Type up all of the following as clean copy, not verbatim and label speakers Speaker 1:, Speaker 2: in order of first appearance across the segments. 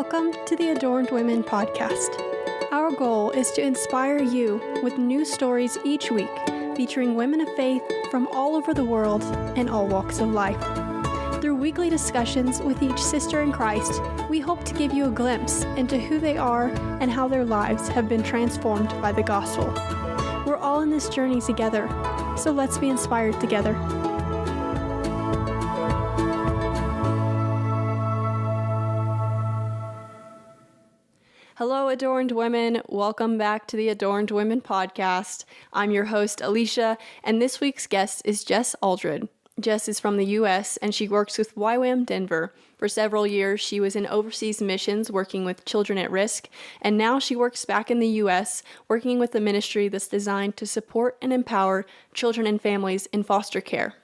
Speaker 1: Welcome to the Adorned Women podcast. Our goal is to inspire you with new stories each week featuring women of faith from all over the world and all walks of life. Through weekly discussions with each sister in Christ, we hope to give you a glimpse into who they are and how their lives have been transformed by the gospel. We're all in this journey together, so let's be inspired together. Hello, Adorned Women. Welcome back to the Adorned Women podcast. I'm your host, Alicia, and this week's guest is Jess Aldred. Jess is from the U.S., and she works with YWAM Denver. For several years, she was in overseas missions working with children at risk, and now she works back in the U.S., working with a ministry that's designed to support and empower children and families in foster care.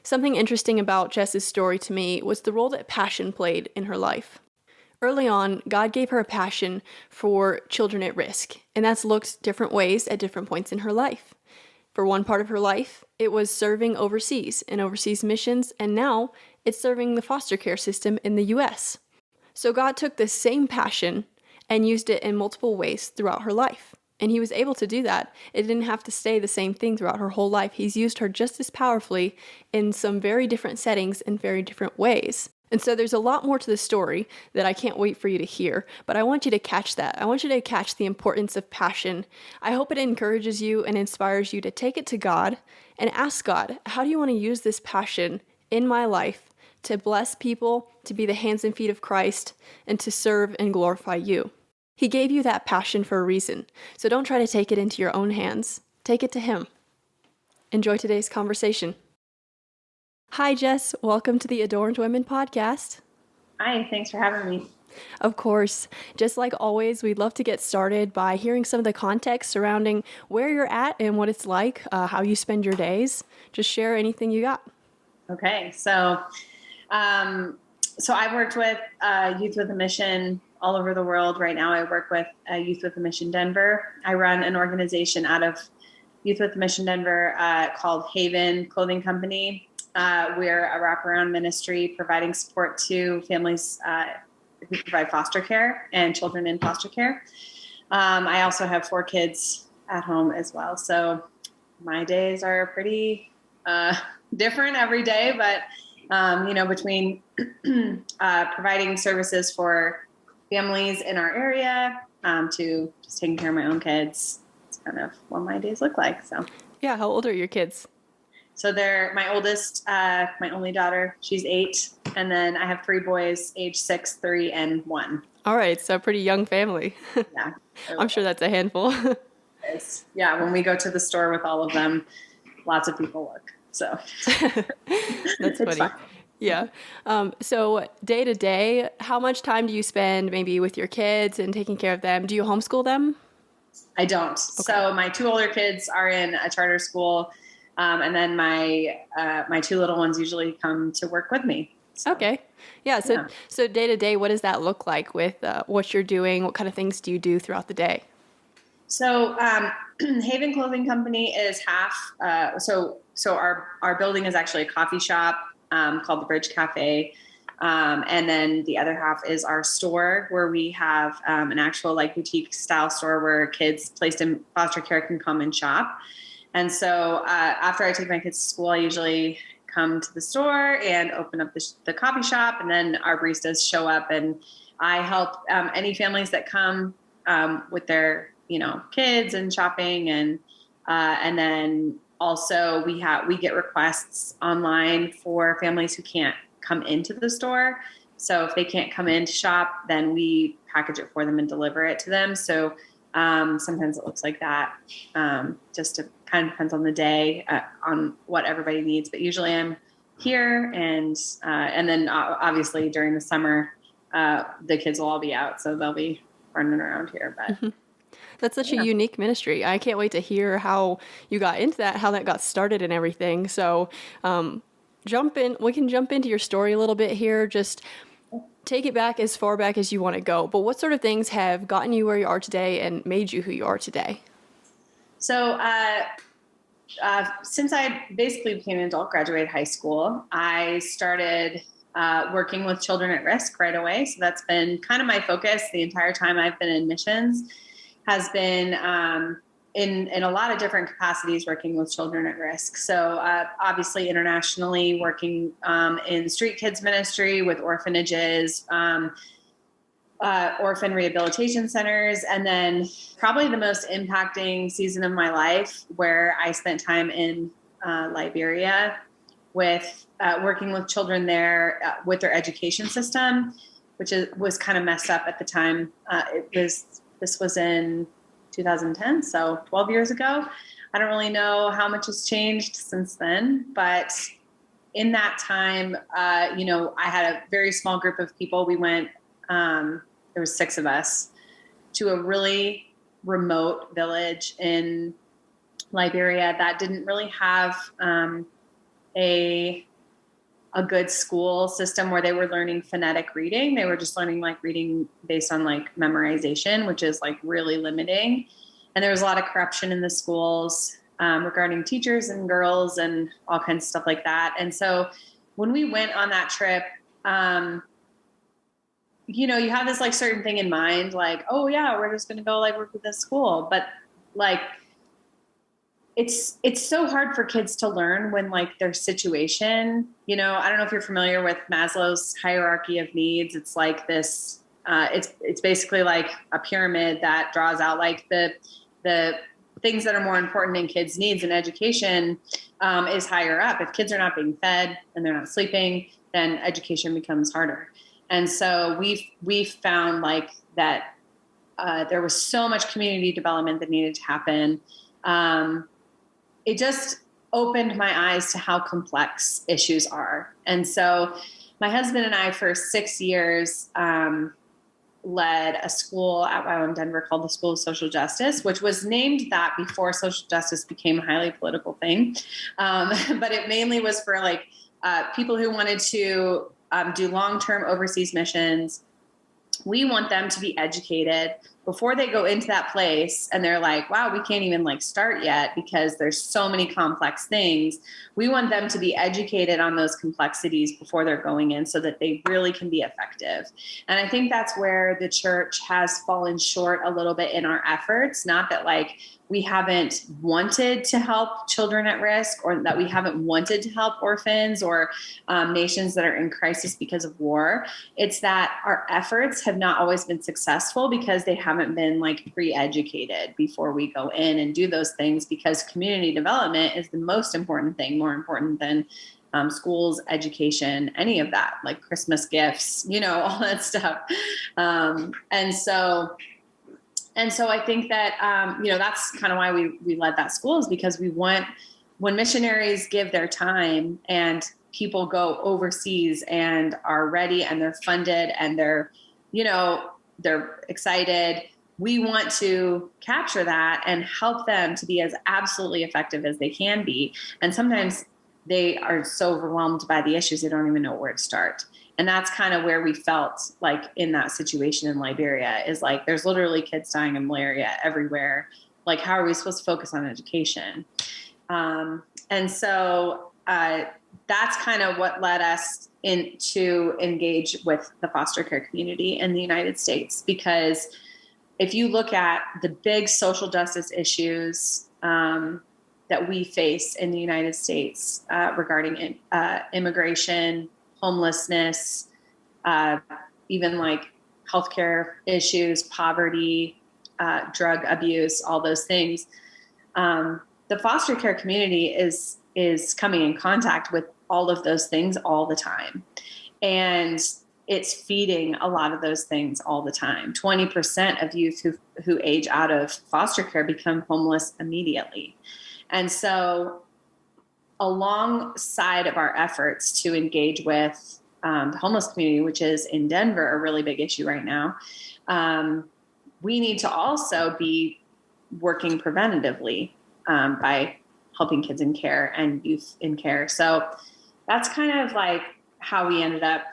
Speaker 1: Something interesting about Jess's story to me was the role that passion played in her life. Early on, God gave her a passion for children at risk, and that's looked different ways at different points in her life. For one part of her life, it was serving overseas in overseas missions, and now it's serving the foster care system in the U.S. So God took this same passion and used it in multiple ways throughout her life. And he was able to do that. It didn't have to stay the same thing throughout her whole life. He's used her just as powerfully in some very different settings and very different ways. And so there's a lot more to the story that I can't wait for you to hear, but I want you to catch that. I want you to catch the importance of passion. I hope it encourages you and inspires you to take it to God and ask God, how do you want to use this passion in my life to bless people, to be the hands and feet of Christ, and to serve and glorify you? He gave you that passion for a reason, so don't try to take it into your own hands. Take it to Him. Enjoy today's conversation. Hi, Jess. Welcome to the Adorned Women podcast.
Speaker 2: Hi, thanks for having me.
Speaker 1: Of course. Just like always, we'd love to get started by hearing some of the context surrounding where you're at and what it's like, how you spend your days. Just share anything you got.
Speaker 2: Okay, so I've worked with Youth with a Mission all over the world. Right now, I work with Youth with a Mission Denver. I run an organization out of Youth with a Mission Denver called Haven Clothing Company. We're a wraparound ministry providing support to families who provide foster care and children in foster care. I also have 4 kids at home as well. So my days are pretty different every day, but, between providing services for families in our area to just taking care of my own kids, it's kind of what my days look like. So
Speaker 1: yeah, how old are your kids?
Speaker 2: So they're my oldest, my only daughter, she's 8. And then I have 3 boys, age 6, 3, and 1.
Speaker 1: All right. So a pretty young family.
Speaker 2: Yeah.
Speaker 1: I'm sure that's a handful.
Speaker 2: Yeah. When we go to the store with all of them, lots of people look. So
Speaker 1: that's funny. Fun. Yeah. So day to day, how much time do you spend maybe with your kids and taking care of them? Do you homeschool them?
Speaker 2: I don't. Okay. So my 2 older kids are in a charter school. And then my 2 little ones usually come to work with me. So,
Speaker 1: okay. Yeah. So day to day, what does that look like with what you're doing? What kind of things do you do throughout the day?
Speaker 2: So Haven Clothing Company is half. So our building is actually a coffee shop called the Bridge Cafe. And then the other half is our store where we have an actual boutique style store where kids placed in foster care can come and shop. And so after I take my kids to school, I usually come to the store and open up the coffee shop, and then our baristas show up, and I help any families that come with their kids and shopping, and then also we get requests online for families who can't come into the store. So if they can't come in to shop, then we package it for them and deliver it to them. So sometimes it looks like that. Just to kind of depends on the day, on what everybody needs. But usually I'm here, and then obviously during the summer, the kids will all be out, so they'll be running around here. But
Speaker 1: that's such a unique ministry. I can't wait to hear how you got into that, how that got started, and everything. So, we can jump into your story a little bit here. Just take it back as far back as you want to go. But what sort of things have gotten you where you are today and made you who you are today?
Speaker 2: So since I basically became an adult, graduated high school, I started working with children at risk right away. So that's been kind of my focus the entire time I've been in missions, has been in a lot of different capacities working with children at risk. So obviously internationally working in street kids ministry with orphanages, orphan rehabilitation centers, and then probably the most impacting season of my life where I spent time in Liberia with working with children there with their education system, which was kind of messed up at the time. This was in 2010, so 12 years ago. I don't really know how much has changed since then, but in that time, I had a very small group of people. We went, there was 6 of us, to a really remote village in Liberia that didn't really have a good school system where they were learning phonetic reading. They were just learning like reading based on like memorization, which is like really limiting. And there was a lot of corruption in the schools regarding teachers and girls and all kinds of stuff like that. And so when we went on that trip, you have this like certain thing in mind, like, oh yeah, we're just going to go like work with this school. But like, it's so hard for kids to learn when like their situation, I don't know if you're familiar with Maslow's hierarchy of needs. It's like this, it's basically like a pyramid that draws out like the things that are more important in kids' needs, and education is higher up. If kids are not being fed and they're not sleeping, then education becomes harder. And so we've found like that there was so much community development that needed to happen. It just opened my eyes to how complex issues are. And so my husband and I, for 6 years, led a school at YWAM Denver called the School of Social Justice, which was named that before social justice became a highly political thing. But it mainly was for like people who wanted to do long-term overseas missions. We want them to be educated before they go into that place and they're like, wow, we can't even like start yet because there's so many complex things. We want them to be educated on those complexities before they're going in so that they really can be effective. And I think that's where the church has fallen short a little bit in our efforts. Not that like we haven't wanted to help children at risk, or that we haven't wanted to help orphans or nations that are in crisis because of war. It's that our efforts have not always been successful because they haven't been like pre-educated before we go in and do those things, because community development is the most important thing, more important than schools, education, any of that, like Christmas gifts, all that stuff. And so I think that, that's kind of why we led that school, is because we want, when missionaries give their time and people go overseas and are ready and they're funded and they're excited, we want to capture that and help them to be as absolutely effective as they can be. And sometimes they are so overwhelmed by the issues, they don't even know where to start. And that's kind of where we felt like in that situation in Liberia, is like, there's literally kids dying of malaria everywhere. Like, how are we supposed to focus on education? And so that's kind of what led us to engage with the foster care community in the United States. Because if you look at the big social justice issues that we face in the United States regarding immigration, homelessness, even like healthcare issues, poverty, drug abuse, all those things. The foster care community is coming in contact with all of those things all the time. And it's feeding a lot of those things all the time. 20% of youth who age out of foster care become homeless immediately. And so alongside of our efforts to engage with the homeless community, which is in Denver a really big issue right now, we need to also be working preventatively by helping kids in care and youth in care. So that's kind of like how we ended up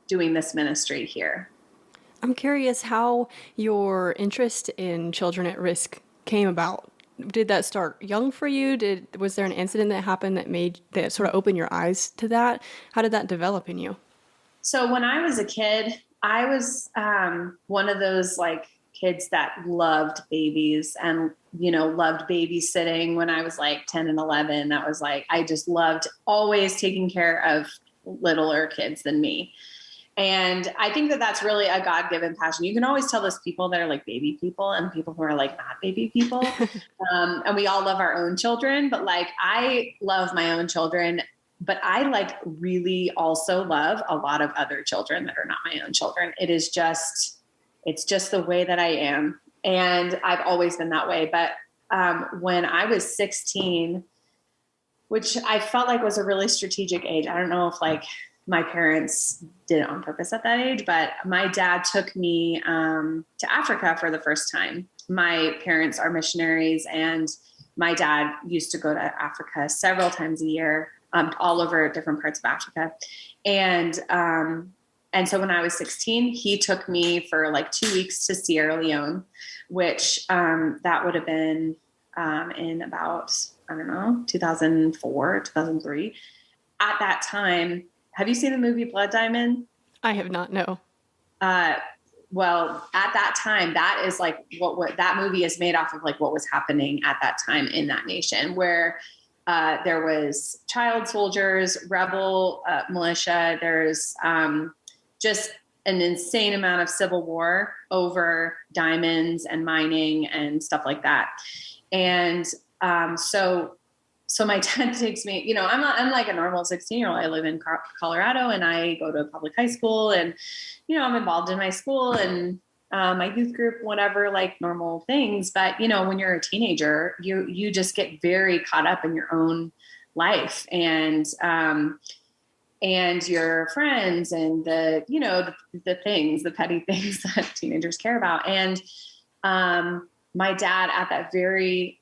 Speaker 2: doing this ministry here.
Speaker 1: I'm curious how your interest in children at risk came about. Did that start young for you? Was there an incident that happened that sort of opened your eyes to that? How did that develop in you?
Speaker 2: So when I was a kid, I was one of those like kids that loved babies and, loved babysitting when I was like 10 and 11. That was like, I just loved always taking care of littler kids than me. And I think that that's really a God-given passion. You can always tell those people that are like baby people and people who are like not baby people. And we all love our own children, but like, I love my own children, but I like really also love a lot of other children that are not my own children. It's just the way that I am. And I've always been that way. But when I was 16, which I felt like was a really strategic age, I don't know if like my parents did it on purpose at that age, but my dad took me to Africa for the first time. My parents are missionaries, and my dad used to go to Africa several times a year, all over different parts of Africa. And so when I was 16, he took me for like 2 weeks to Sierra Leone, which that would have been in about, 2004, 2003. At that time, have you seen the movie Blood Diamond?
Speaker 1: I have not, no.
Speaker 2: Well, at that time, that is like what that movie is made off of, like what was happening at that time in that nation, where there was child soldiers, rebel militia. There's just an insane amount of civil war over diamonds and mining and stuff like that. And so my dad takes me, I'm like a normal 16-year-old. I live in Colorado, and I go to a public high school, and, I'm involved in my school and my youth group, whatever, like normal things. But, when you're a teenager, you just get very caught up in your own life and your friends and the things, the petty things that teenagers care about. And my dad, at that very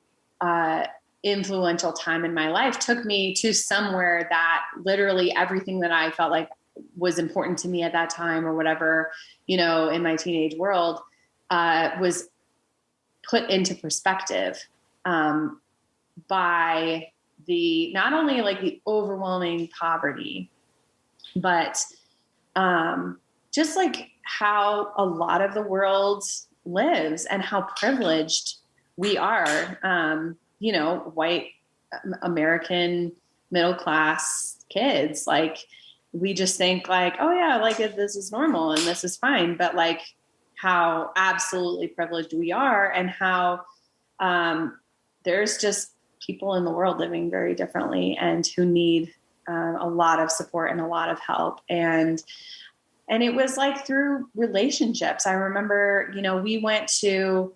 Speaker 2: influential time in my life, took me to somewhere that literally everything that I felt like was important to me at that time or whatever, in my teenage world, was put into perspective by not only like the overwhelming poverty, but just like how a lot of the world lives and how privileged we are, white American middle-class kids. Like, we just think like, oh yeah, like this is normal and this is fine. But like how absolutely privileged we are, and how there's just people in the world living very differently and who need a lot of support and a lot of help. And it was like through relationships. I remember, we went to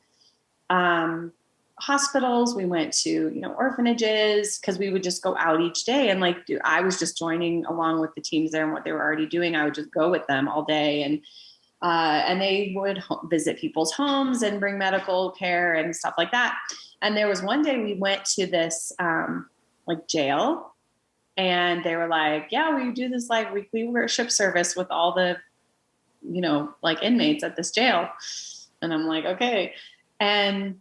Speaker 2: hospitals, we went to, orphanages, because we would just go out each day. And like, I was just joining along with the teams there and what they were already doing. I would just go with them all day. And they would visit people's homes and bring medical care and stuff like that. And there was one day we went to this like jail, and they were like, yeah, we do this like weekly worship service with all the, like inmates at this jail. And I'm like, okay. And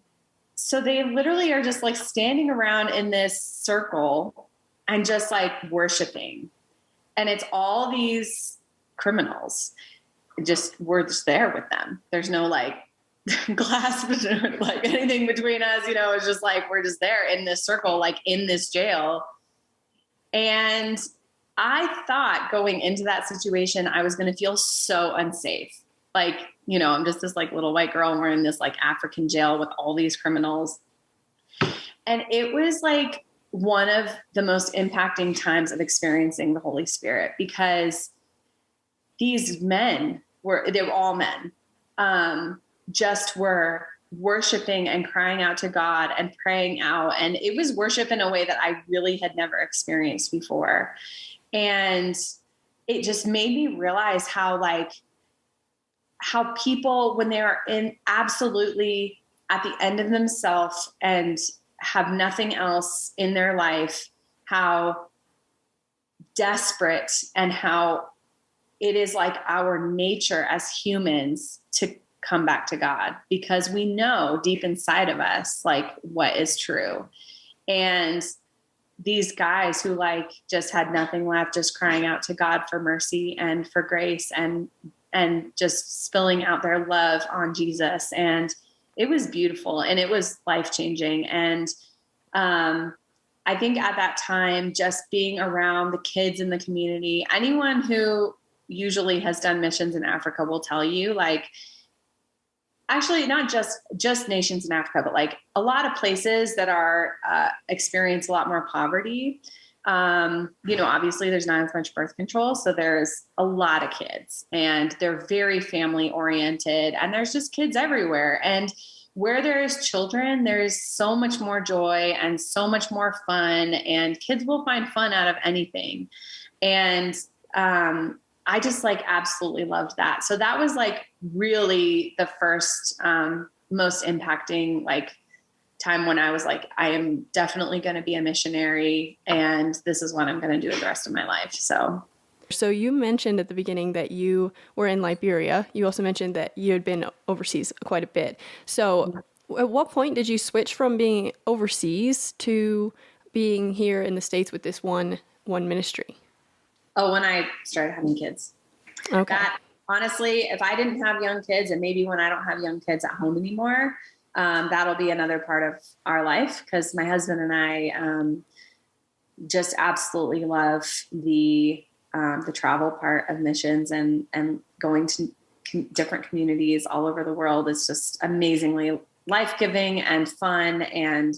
Speaker 2: so they literally are just like standing around in this circle and just like worshiping. And it's all these criminals. We're just there with them. There's no like glass, like anything between us, it's just like, we're just there in this circle, like in this jail. And I thought going into that situation, I was going to feel so unsafe. Like, I'm just this like little white girl, and we're in this like African jail with all these criminals. And it was like one of the most impacting times of experiencing the Holy Spirit, because these men they were all men, just were worshiping and crying out to God and praying out. And it was worship in a way that I really had never experienced before. And it just made me realize how people, when they are in absolutely at the end of themselves and have nothing else in their life, how desperate and how it is like our nature as humans to come back to God, because we know deep inside of us, like what is true. And these guys who like just had nothing left, just crying out to God for mercy and for grace and just spilling out their love on Jesus. And it was beautiful and it was life-changing. And I think at that time, just being around the kids in the community, anyone who usually has done missions in Africa will tell you, like, actually not just nations in Africa, but like a lot of places that are experience a lot more poverty. Obviously there's not as much birth control. So there's a lot of kids and they're very family oriented and there's just kids everywhere. And where there is children, there is so much more joy and so much more fun, and kids will find fun out of anything. And I just like absolutely loved that. So that was like really the first most impacting like time when I was like, I am definitely going to be a missionary and this is what I'm going to do the rest of my life.
Speaker 1: So you mentioned at the beginning that you were in Liberia. You also mentioned that you had been overseas quite a bit. So at what point did you switch from being overseas to being here in the States with this one ministry?
Speaker 2: Oh, when I started having kids.
Speaker 1: Okay.
Speaker 2: That, honestly, if I didn't have young kids, and maybe when I don't have young kids at home anymore, that'll be another part of our life, because my husband and I just absolutely love the travel part of missions and going to different communities all over the world is just amazingly life-giving and fun. And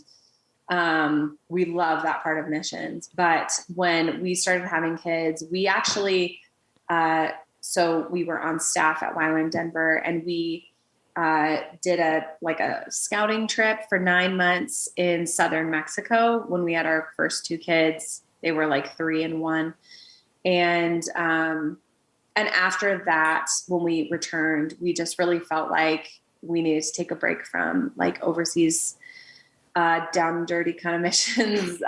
Speaker 2: we love that part of missions. But when we started having kids, we actually, so we were on staff at YWAM Denver, and we did a scouting trip for 9 months in southern Mexico when we had our first two kids. They were like 3 and 1. And after that, when we returned, we just really felt like we needed to take a break from like overseas, down and dirty kind of missions,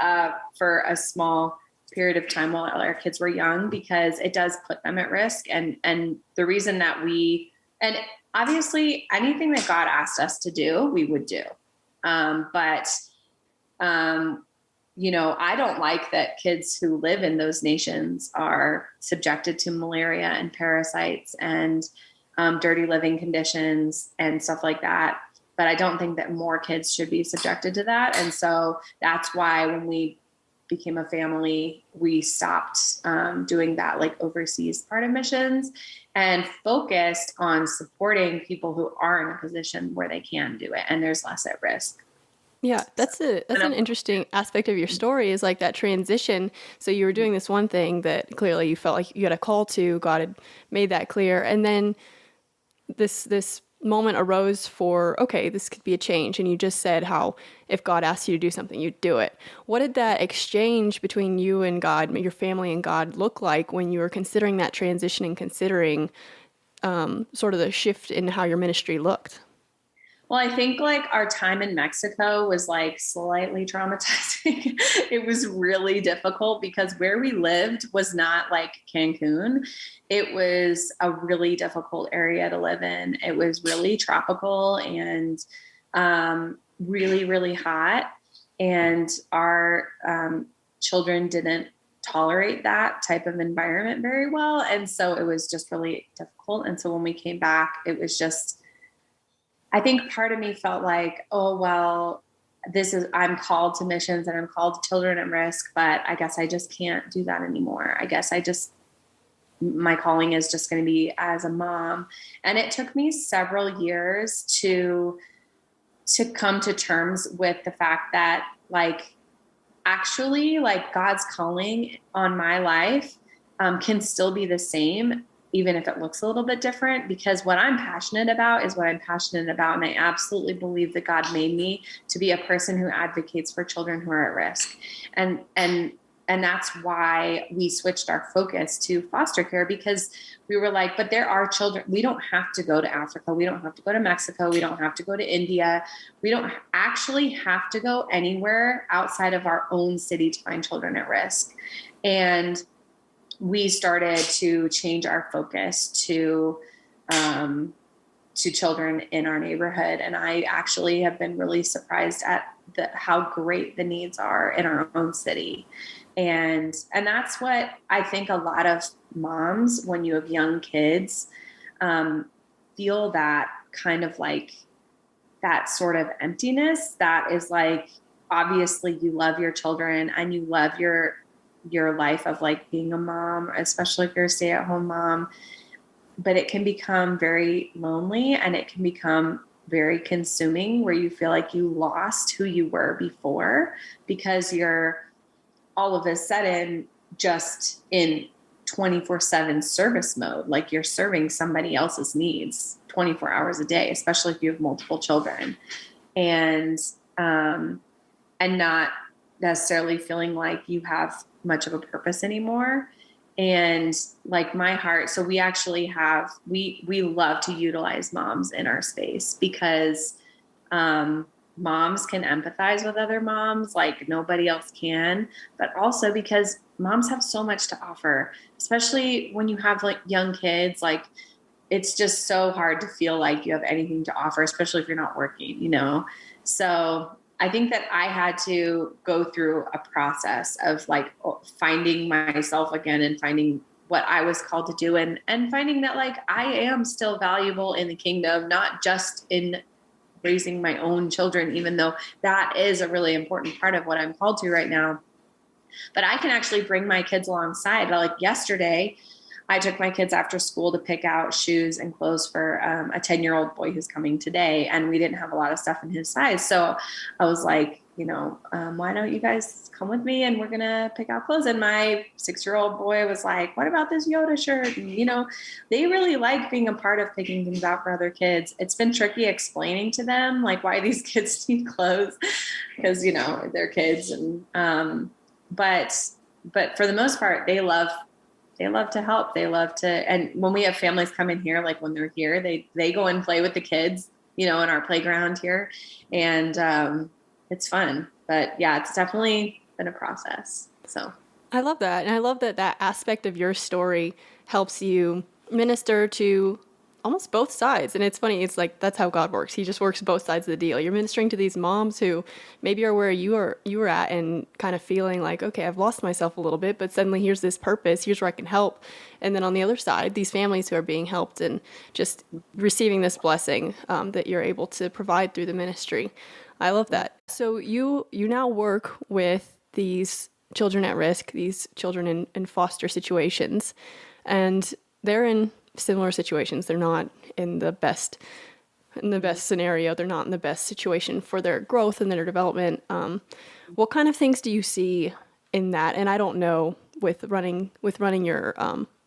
Speaker 2: for a small period of time while our kids were young, because it does put them at risk. And the reason that and obviously anything that God asked us to do, we would do. I don't like that kids who live in those nations are subjected to malaria and parasites and dirty living conditions and stuff like that. But I don't think that more kids should be subjected to that. And so that's why when we became a family, we stopped doing that like overseas part of missions and focused on supporting people who are in a position where they can do it and there's less at risk.
Speaker 1: Yeah, that's an interesting aspect of your story, is like that transition. So you were doing this one thing that clearly you felt like you had a call to, God had made that clear. And then this moment arose for, okay, this could be a change. And you just said how if God asked you to do something, you'd do it. What did that exchange between you and God, your family and God, look like when you were considering that transition and considering sort of the shift in how your ministry looked?
Speaker 2: Well, I think like our time in Mexico was like slightly traumatizing. It was really difficult because where we lived was not like Cancun. It was a really difficult area to live in. It was really tropical and really, really hot. And our children didn't tolerate that type of environment very well. And so it was just really difficult. And so when we came back, it was just, I think part of me felt like, oh, well, I'm called to missions and I'm called to children at risk, but I guess I just can't do that anymore. I guess my calling is just going to be as a mom. And it took me several years to come to terms with the fact that like, actually like God's calling on my life can still be the same, even if it looks a little bit different, because what I'm passionate about is what I'm passionate about. And I absolutely believe that God made me to be a person who advocates for children who are at risk. And that's why we switched our focus to foster care, because we were like, but there are children. We don't have to go to Africa. We don't have to go to Mexico. We don't have to go to India. We don't actually have to go anywhere outside of our own city to find children at risk. And we started to change our focus to to children in our neighborhood. And I actually have been really surprised at how great the needs are in our own city. And that's what I think a lot of moms, when you have young kids, feel that kind of like that sort of emptiness that is like, obviously you love your children and you love your life of like being a mom, especially if you're a stay-at-home mom, but it can become very lonely and it can become very consuming where you feel like you lost who you were before because you're all of a sudden just in 24/7 service mode. Like you're serving somebody else's needs 24 hours a day, especially if you have multiple children, and not necessarily feeling like you have much of a purpose anymore. And like my heart, so we actually have, we love to utilize moms in our space because moms can empathize with other moms like nobody else can, but also because moms have so much to offer, especially when you have like young kids. Like it's just so hard to feel like you have anything to offer, especially if you're not working, you know? So I think that I had to go through a process of like finding myself again and finding what I was called to do, and finding that like I am still valuable in the kingdom, not just in raising my own children, even though that is a really important part of what I'm called to right now. But I can actually bring my kids alongside. Like yesterday, I took my kids after school to pick out shoes and clothes for a 10-year-old boy who's coming today. And we didn't have a lot of stuff in his size. So I was like, you know, why don't you guys come with me and we're going to pick out clothes? And my 6-year-old boy was like, what about this Yoda shirt? And, you know, they really like being a part of picking things out for other kids. It's been tricky explaining to them like why these kids need clothes because, you know, they're kids. And, but for the most part, they love to help. They love to, and when we have families come in here, like when they're here, they go and play with the kids, you know, in our playground here. And, it's fun, but yeah, it's definitely been a process. So
Speaker 1: I love that. And I love that that aspect of your story helps you minister to almost both sides. And it's funny, it's like that's how God works. He just works both sides of the deal. You're ministering to these moms who maybe are where you were at and kind of feeling like, okay, I've lost myself a little bit, but suddenly here's this purpose, here's where I can help. And then on the other side, these families who are being helped and just receiving this blessing that you're able to provide through the ministry. I love that. So you now work with these children at risk, these children in foster situations, and they're in similar situations. They're not in the best scenario. They're not in the best situation for their growth and their development. What kind of things do you see in that? And I don't know with running your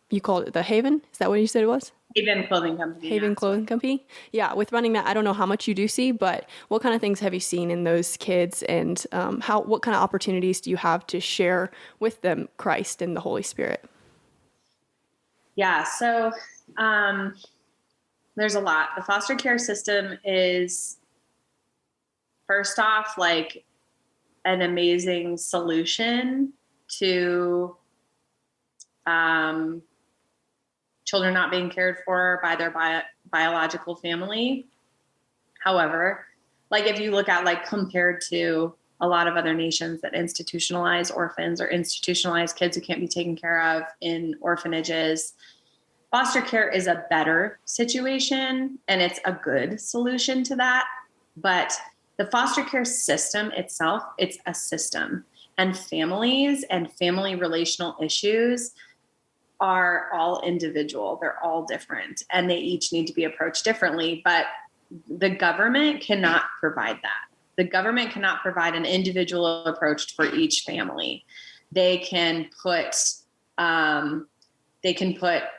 Speaker 1: you called it the Haven. Is that what you said it was?
Speaker 2: Haven Clothing Company.
Speaker 1: Haven Clothing Company. Yeah, with running that, I don't know how much you do see, but what kind of things have you seen in those kids, and what kind of opportunities do you have to share with them Christ and the Holy Spirit?
Speaker 2: Yeah, so there's a lot. The foster care system is, first off, like an amazing solution to children not being cared for by their biological family. However, like if you look at like compared to a lot of other nations that institutionalize orphans or institutionalize kids who can't be taken care of in orphanages, foster care is a better situation and it's a good solution to that. But the foster care system itself, it's a system, and families and family relational issues are all individual. They're all different and they each need to be approached differently, but the government cannot provide that. The government cannot provide an individual approach for each family. They can put,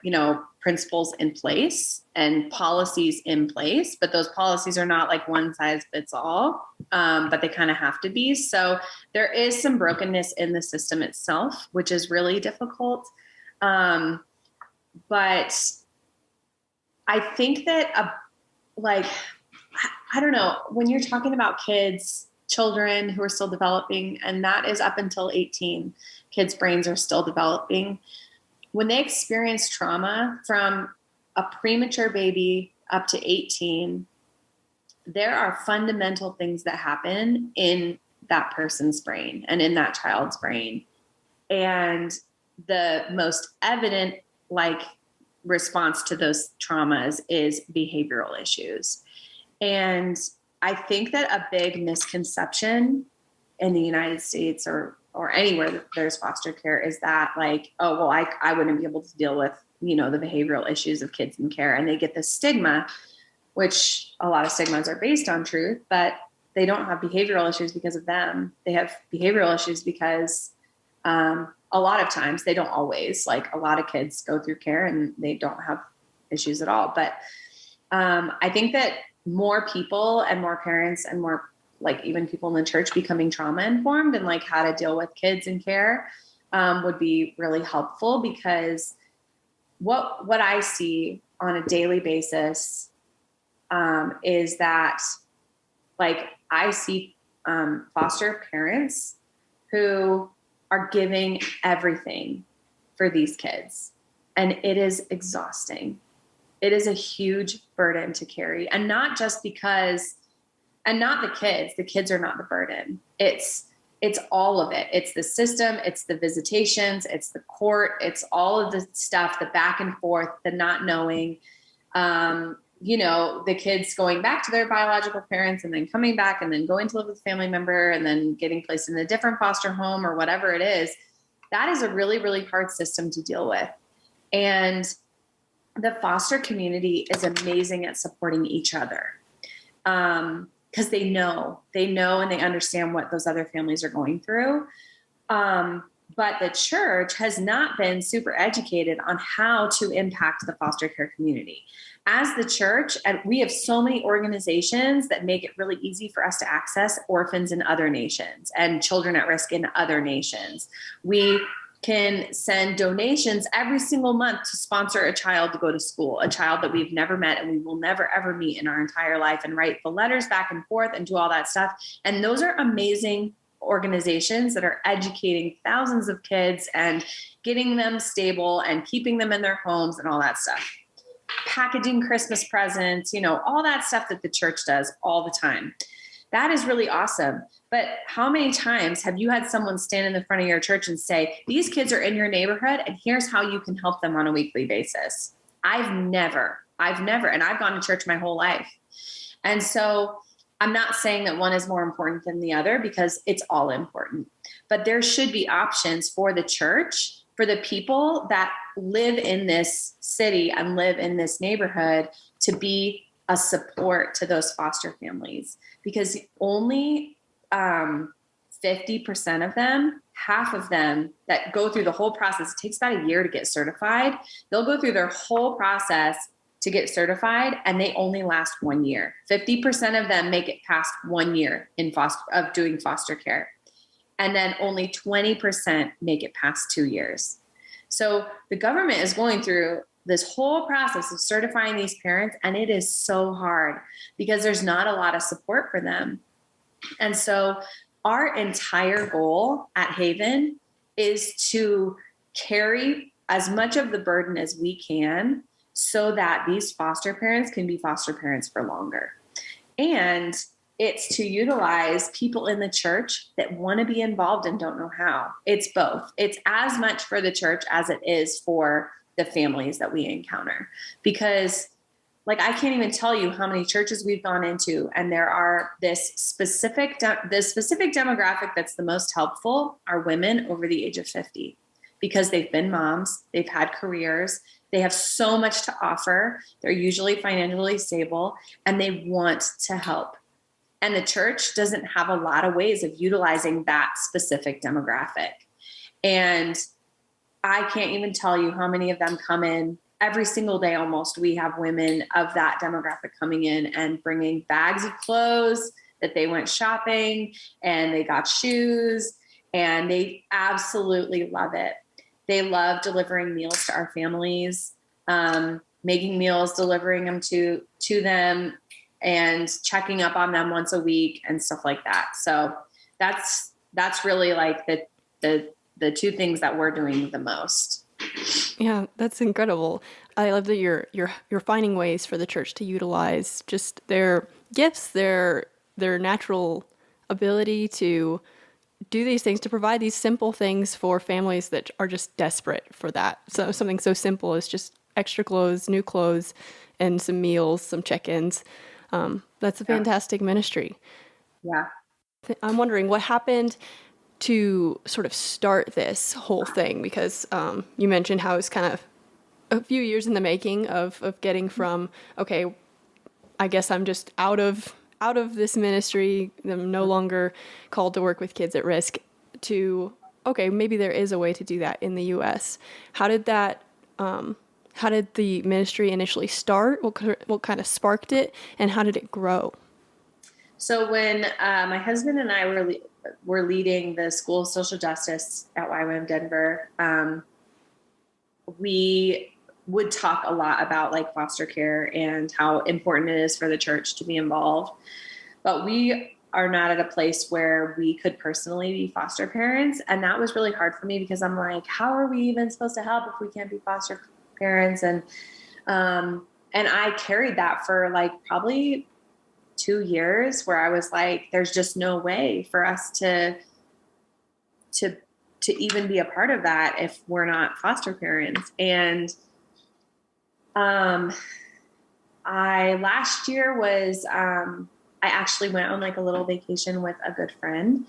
Speaker 2: you know, principles in place and policies in place, but those policies are not like one size fits all, but they kind of have to be. So there is some brokenness in the system itself, which is really difficult. But I think that, I don't know, when you're talking about children who are still developing, and that is up until 18, kids' brains are still developing. When they experience trauma from a premature baby up to 18, there are fundamental things that happen in that person's brain and in that child's brain. And the most evident response to those traumas is behavioral issues. And I think that a big misconception in the United States or anywhere that there's foster care is that I wouldn't be able to deal with, the behavioral issues of kids in care. And they get this stigma, which a lot of stigmas are based on truth, but they don't have behavioral issues because of them. They have behavioral issues because a lot of times, they don't always, a lot of kids go through care and they don't have issues at all. But I think that more people and more parents and more even people in the church becoming trauma informed and how to deal with kids in care would be really helpful, because what I see on a daily basis is that I see foster parents who are giving everything for these kids. And it is exhausting. It is a huge burden to carry. And not just because, and not the kids are not the burden. It's all of it. It's the system, it's the visitations, it's the court, it's all of the stuff, the back and forth, the not knowing, the kids going back to their biological parents and then coming back and then going to live with a family member and then getting placed in a different foster home or whatever it is. That is a really, really hard system to deal with. And the foster community is amazing at supporting each other. Because they know and they understand what those other families are going through. But the church has not been super educated on how to impact the foster care community. As the church, and we have so many organizations that make it really easy for us to access orphans in other nations and children at risk in other nations. We can send donations every single month to sponsor a child to go to school, a child that we've never met and we will never, ever meet in our entire life, and write the letters back and forth and do all that stuff. And those are amazing organizations that are educating thousands of kids and getting them stable and keeping them in their homes and all that stuff. Packaging Christmas presents, all that stuff that the church does all the time. That is really awesome. But how many times have you had someone stand in the front of your church and say, these kids are in your neighborhood and here's how you can help them on a weekly basis? I've never, and I've gone to church my whole life. And so I'm not saying that one is more important than the other, because it's all important, but there should be options for the church, for the people that live in this city and live in this neighborhood, to be a support to those foster families, because only 50% of them, half of them that go through the whole process, it takes about a year to get certified. They'll go through their whole process to get certified, and they only last 1 year. 50% of them make it past 1 year of doing foster care. And then only 20% make it past 2 years. So the government is going through this whole process of certifying these parents, and it is so hard because there's not a lot of support for them. And so our entire goal at Haven is to carry as much of the burden as we can so that these foster parents can be foster parents for longer. And it's to utilize people in the church that want to be involved and don't know how. It's both. It's as much for the church as it is for the families that we encounter. Because I can't even tell you how many churches we've gone into, and there are the specific demographic that's the most helpful are women over the age of 50, because they've been moms, they've had careers, they have so much to offer, they're usually financially stable, and they want to help. And the church doesn't have a lot of ways of utilizing that specific demographic. And I can't even tell you how many of them come in every single day. Almost, we have women of that demographic coming in and bringing bags of clothes that they went shopping, and they got shoes, and they absolutely love it. They love delivering meals to our families, making meals, delivering them to them, and checking up on them once a week and stuff like that. So that's really the two things that we're doing the most.
Speaker 1: Yeah, that's incredible. I love that you're finding ways for the church to utilize just their gifts, their natural ability to do these things, to provide these simple things for families that are just desperate for that. So something so simple as just extra clothes, new clothes, and some meals, some check-ins. That's a fantastic ministry.
Speaker 2: Yeah.
Speaker 1: I'm wondering what happened to sort of start this whole thing, because you mentioned how it's kind of a few years in the making of getting from, okay, I guess I'm just out of this ministry, I'm no longer called to work with kids at risk, to, okay, maybe there is a way to do that in the US. How did the ministry initially start? What kind of sparked it, and how did it grow?
Speaker 2: So when my husband and I were leading the School of Social Justice at YWAM Denver, we would talk a lot about like foster care and how important it is for the church to be involved. But we are not at a place where we could personally be foster parents. And that was really hard for me because I'm like, how are we even supposed to help if we can't be foster parents? And I carried that for like probably 2 years, where I was like, there's just no way for us to even be a part of that if we're not foster parents. And last year was, I actually went on like a little vacation with a good friend.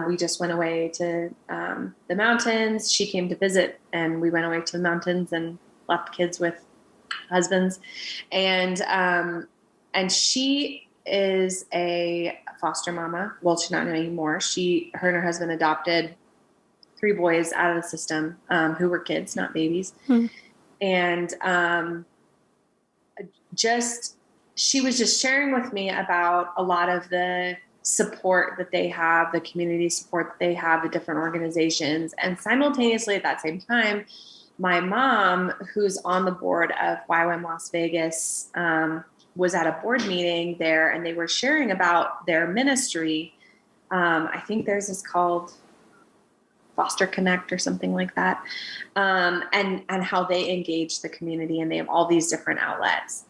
Speaker 2: We just went away to the mountains. She came to visit, and we went away to the mountains and left kids with husbands. And she is a foster mama. Well, she's not anymore. Her and her husband adopted 3 boys out of the system, who were kids, not babies. And she was just sharing with me about a lot of the support that they have, the community support that they have, the different organizations. And simultaneously at that same time, my mom, who's on the board of YWAM Las Vegas, was at a board meeting there, and they were sharing about their ministry. I think theirs is called Foster Connect or something like that. And how they engage the community, and they have all these different outlets.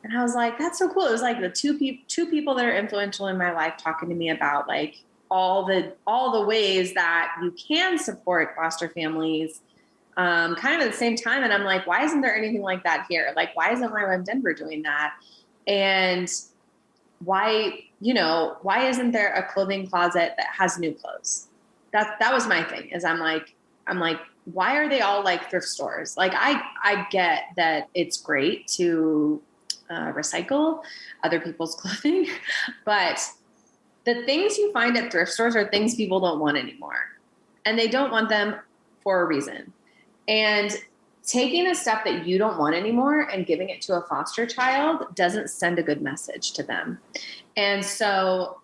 Speaker 2: And I was like, that's so cool. It was like the two people that are influential in my life talking to me about like all the ways that you can support foster families, kind of at the same time. And I'm like, why isn't there anything like that here? Like, why isn't YWAM Denver doing that? And why isn't there a clothing closet that has new clothes? That was my thing, is I'm like, why are they all like thrift stores? Like, I get that it's great to recycle other people's clothing, but the things you find at thrift stores are things people don't want anymore, and they don't want them for a reason. And taking the stuff that you don't want anymore and giving it to a foster child doesn't send a good message to them. And so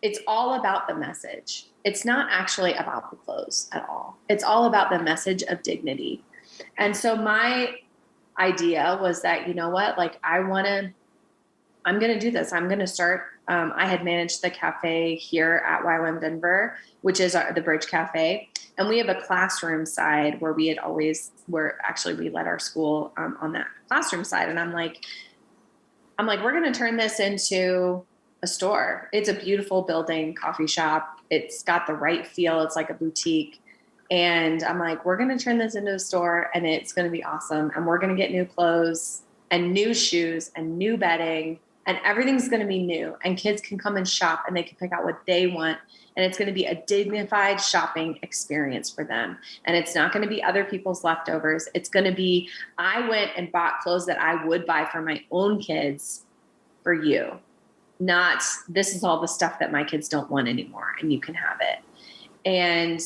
Speaker 2: it's all about the message. It's not actually about the clothes at all. It's all about the message of dignity. And so my idea was that, you know what, like I'm going to do this. I'm going to start. I had managed the cafe here at YWAM Denver, which is the Bridge Cafe. And we have a classroom side where we led our school on that classroom side. And I'm like, we're going to turn this into a store. It's a beautiful building, coffee shop. It's got the right feel. It's like a boutique. And I'm like, we're going to turn this into a store, and it's going to be awesome. And we're going to get new clothes and new shoes and new bedding, and everything's going to be new, and kids can come and shop, and they can pick out what they want. And it's going to be a dignified shopping experience for them. And it's not going to be other people's leftovers. It's going to be, I went and bought clothes that I would buy for my own kids for you. Not, this is all the stuff that my kids don't want anymore, and you can have it. And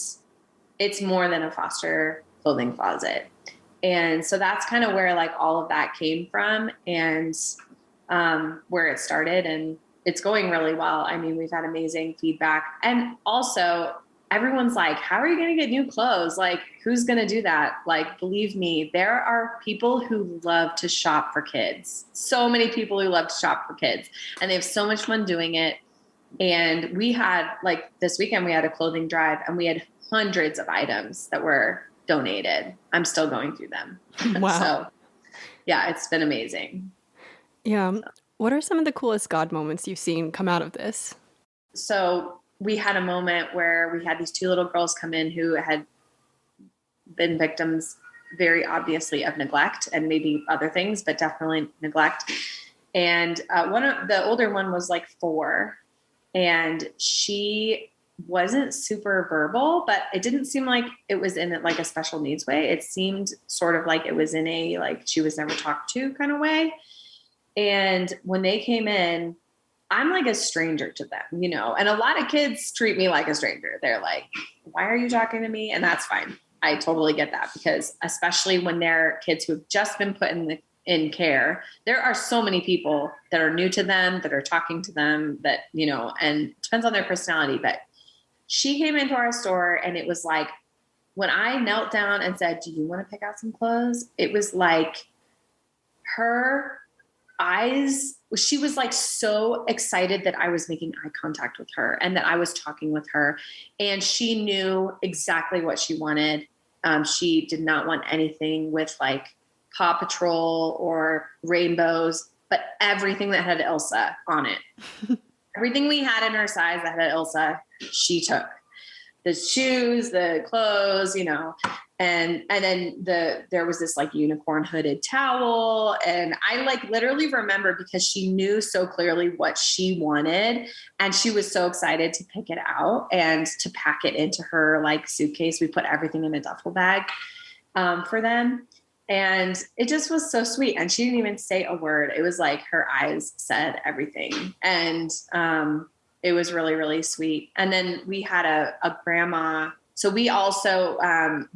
Speaker 2: it's more than a foster clothing closet. And so that's kind of where like all of that came from, and where it started. And it's going really well. I mean, we've had amazing feedback. And also everyone's like, how are you going to get new clothes? Like, who's going to do that? Like, believe me, there are people who love to shop for kids. So many people who love to shop for kids, and they have so much fun doing it. And we had, like, this weekend, we had a clothing drive, and we had hundreds of items that were donated. I'm still going through them.
Speaker 1: Wow.
Speaker 2: So yeah, it's been amazing.
Speaker 1: Yeah. What are some of the coolest God moments you've seen come out of this?
Speaker 2: So we had a moment where we had these two little girls come in who had been victims very obviously of neglect and maybe other things, but definitely neglect. And one of the older one was like 4, and she wasn't super verbal, but it didn't seem like it was in like a special needs way. It seemed sort of like it was in a like she was never talked to kind of way. And when they came in, I'm like a stranger to them, and a lot of kids treat me like a stranger. They're like, why are you talking to me? And that's fine. I totally get that, because especially when they're kids who have just been put in care, there are so many people that are new to them, that are talking to them, that, and it depends on their personality. But she came into our store, and it was like, when I knelt down and said, do you want to pick out some clothes? It was like her eyes, she was like so excited that I was making eye contact with her and that I was talking with her. And she knew exactly what she wanted. She did not want anything with like Paw Patrol or rainbows, but everything that had Elsa on it. Everything we had in her size that had Elsa, she took. The shoes, the clothes, and then there was this like unicorn hooded towel. And I like literally remember, because she knew so clearly what she wanted, and she was so excited to pick it out and to pack it into her like suitcase. We put everything in a duffel bag for them. And it just was so sweet. And she didn't even say a word. It was like her eyes said everything. And it was really, really sweet. And then we had a grandma. So we also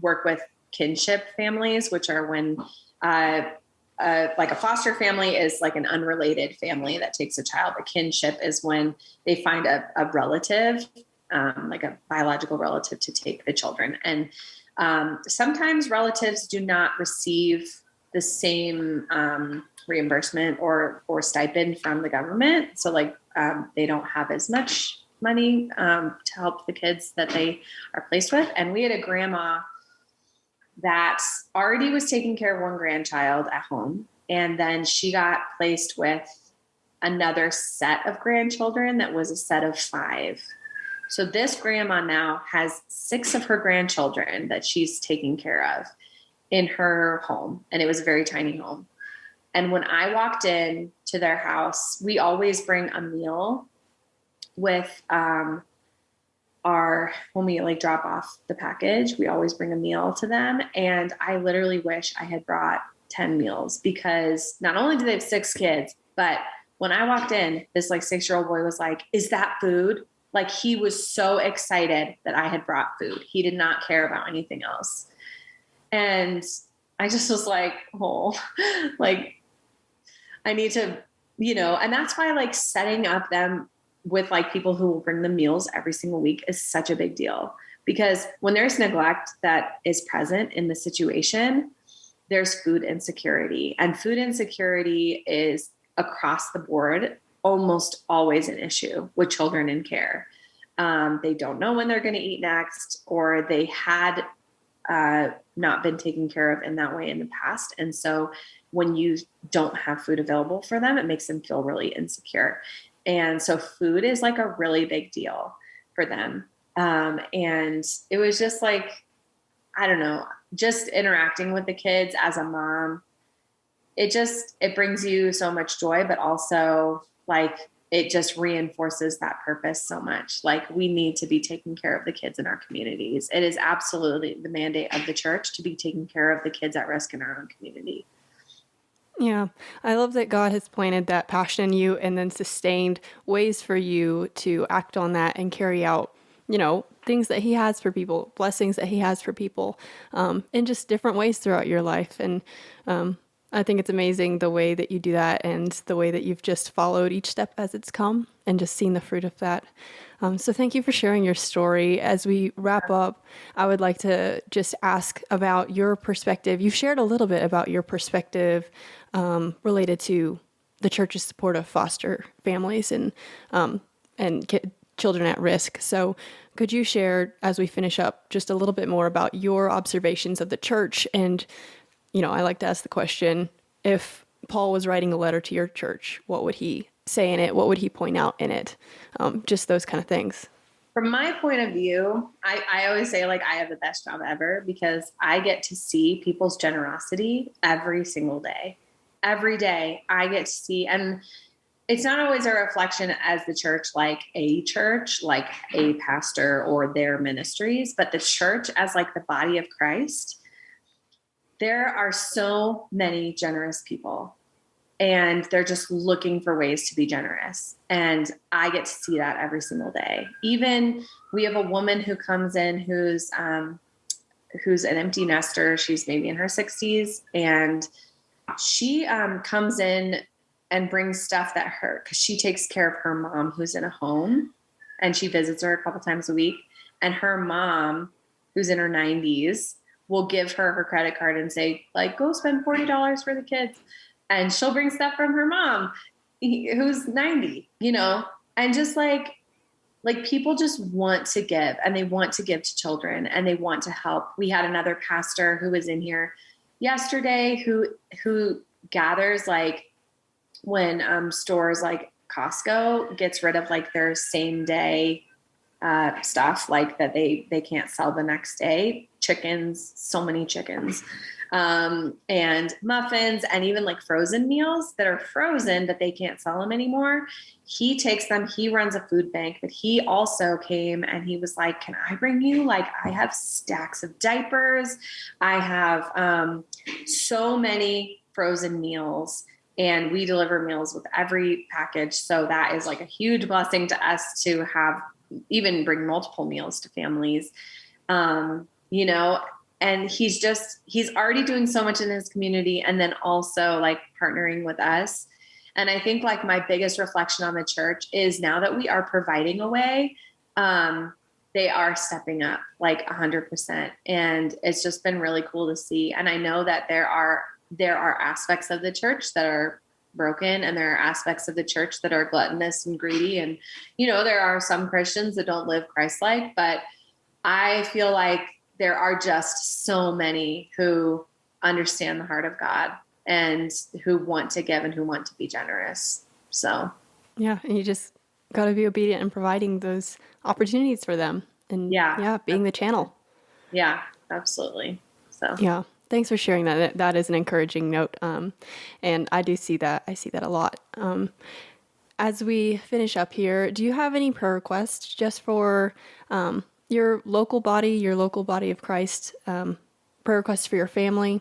Speaker 2: work with kinship families, which are when like a foster family is like an unrelated family that takes a child. A kinship is when they find a relative, like a biological relative, to take the children. And sometimes relatives do not receive the same reimbursement or stipend from the government. So like they don't have as much money to help the kids that they are placed with. And we had a grandma that already was taking care of one grandchild at home. And then she got placed with another set of grandchildren that was a set of 5. So this grandma now has 6 of her grandchildren that she's taking care of in her home. And it was a very tiny home. And when I walked in to their house, we always bring a meal with when we like drop off the package, we always bring a meal to them. And I literally wish I had brought 10 meals, because not only do they have 6 kids, but when I walked in, this like 6-year-old boy was like, is that food? Like, he was so excited that I had brought food. He did not care about anything else. And I just was like, oh, like I need to, and that's why like setting up them with like people who will bring them meals every single week is such a big deal, because when there's neglect that is present in the situation, there's food insecurity, and food insecurity is across the board almost always an issue with children in care. They don't know when they're going to eat next, or they had not been taken care of in that way in the past. And so when you don't have food available for them, it makes them feel really insecure. And so food is like a really big deal for them. And it was just like, I don't know, just interacting with the kids as a mom, it brings you so much joy, but also like it just reinforces that purpose so much. Like, we need to be taking care of the kids in our communities. It is absolutely the mandate of the church to be taking care of the kids at risk in our own community.
Speaker 1: Yeah, I love that God has planted that passion in you and then sustained ways for you to act on that and carry out, things that he has for people, blessings that he has for people, in just different ways throughout your life. And I think it's amazing the way that you do that, and the way that you've just followed each step as it's come and just seen the fruit of that. So thank you for sharing your story. As we wrap up, I would like to just ask about your perspective. You shared a little bit about your perspective related to the church's support of foster families and children at risk. So could you share, as we finish up, just a little bit more about your observations of the church? And, I like to ask the question, if Paul was writing a letter to your church, what would he say in it? What would he point out in it? Just those kind of things.
Speaker 2: From my point of view, I always say like I have the best job ever because I get to see people's generosity every single day. Every day I get to see, and it's not always a reflection as the church, like a pastor or their ministries, but the church as like the body of Christ. There are so many generous people and they're just looking for ways to be generous. And I get to see that every single day. Even we have a woman who comes in who's an empty nester. She's maybe in her 60s, and she comes in and brings stuff that because she takes care of her mom who's in a home, and she visits her a couple times a week. And her mom, who's in her 90s, will give her credit card and say, like, go spend $40 for the kids. And she'll bring stuff from her mom who's 90, and just like people just want to give, and they want to give to children, and they want to help. We had another pastor who was in here yesterday who gathers, like, when stores like Costco gets rid of like their same day stuff, like that they can't sell the next day, chickens, so many chickens, and muffins, and even like frozen meals that are frozen, but they can't sell them anymore. He takes them, he runs a food bank, but he also came and he was like, can I bring you, like, I have stacks of diapers. I have so many frozen meals, and we deliver meals with every package. So that is like a huge blessing to us to have, even bring multiple meals to families, and he's already doing so much in his community, and then also like partnering with us. And I think like my biggest reflection on the church is now that we are providing a way, they are stepping up like 100%. And it's just been really cool to see. And I know that there are aspects of the church that are broken, and there are aspects of the church that are gluttonous and greedy. And, there are some Christians that don't live Christ-like, but I feel like there are just so many who understand the heart of God and who want to give and who want to be generous. So,
Speaker 1: yeah. And you just got to be obedient in providing those opportunities for them, and being the channel.
Speaker 2: Yeah, absolutely. So,
Speaker 1: yeah. Thanks for sharing that. That is an encouraging note. And I do see that. I see that a lot. As we finish up here, do you have any prayer requests just for your local body of Christ, prayer requests for your family,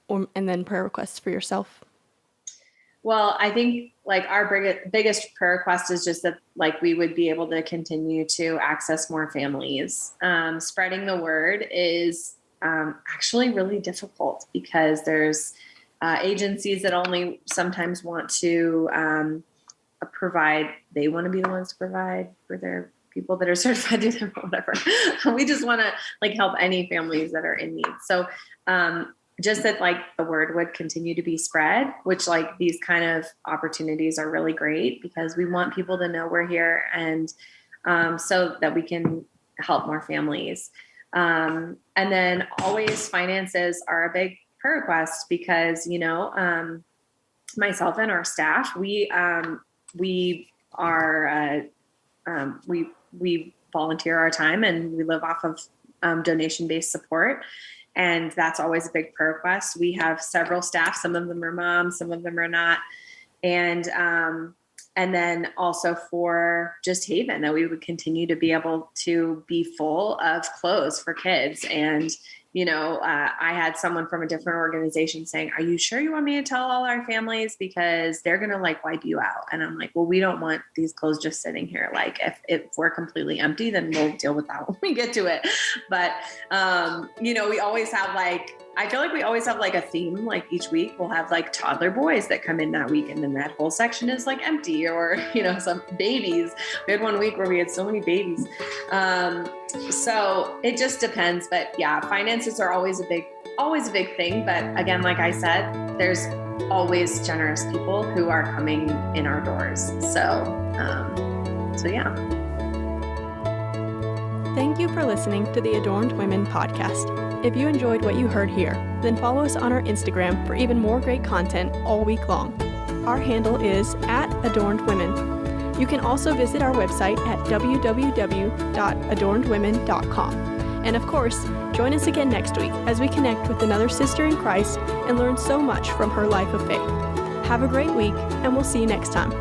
Speaker 1: and then prayer requests for yourself?
Speaker 2: Well, I think like our biggest prayer request is just that like we would be able to continue to access more families. Spreading the word is actually really difficult because there's agencies that only sometimes want to provide. They want to be the ones to provide for their people that are certified to them or whatever. We just want to like help any families that are in need. So just that like the word would continue to be spread, which like these kind of opportunities are really great because we want people to know we're here, and so that we can help more families. And then always finances are a big prayer request because, myself and our staff, we volunteer our time and we live off of donation-based support. And that's always a big prayer request. We have several staff. Some of them are moms, some of them are not. And then also for just Haven, that we would continue to be able to be full of clothes for kids. And, I had someone from a different organization saying, are you sure you want me to tell all our families? Because they're going to like wipe you out. And I'm like, well, we don't want these clothes just sitting here. Like if we're completely empty, then we'll deal with that when we get to it. But, we always have I feel like we always have like a theme, like each week we'll have like toddler boys that come in that week. And then that whole section is like empty, or, some babies. We had one week where we had so many babies. So it just depends, but yeah, finances are always a big thing. But again, like I said, there's always generous people who are coming in our doors. So yeah.
Speaker 1: Thank you for listening to the Adorned Women podcast. If you enjoyed what you heard here, then follow us on our Instagram for even more great content all week long. Our handle is @adornedwomen. You can also visit our website at www.adornedwomen.com. And of course, join us again next week as we connect with another sister in Christ and learn so much from her life of faith. Have a great week, and we'll see you next time.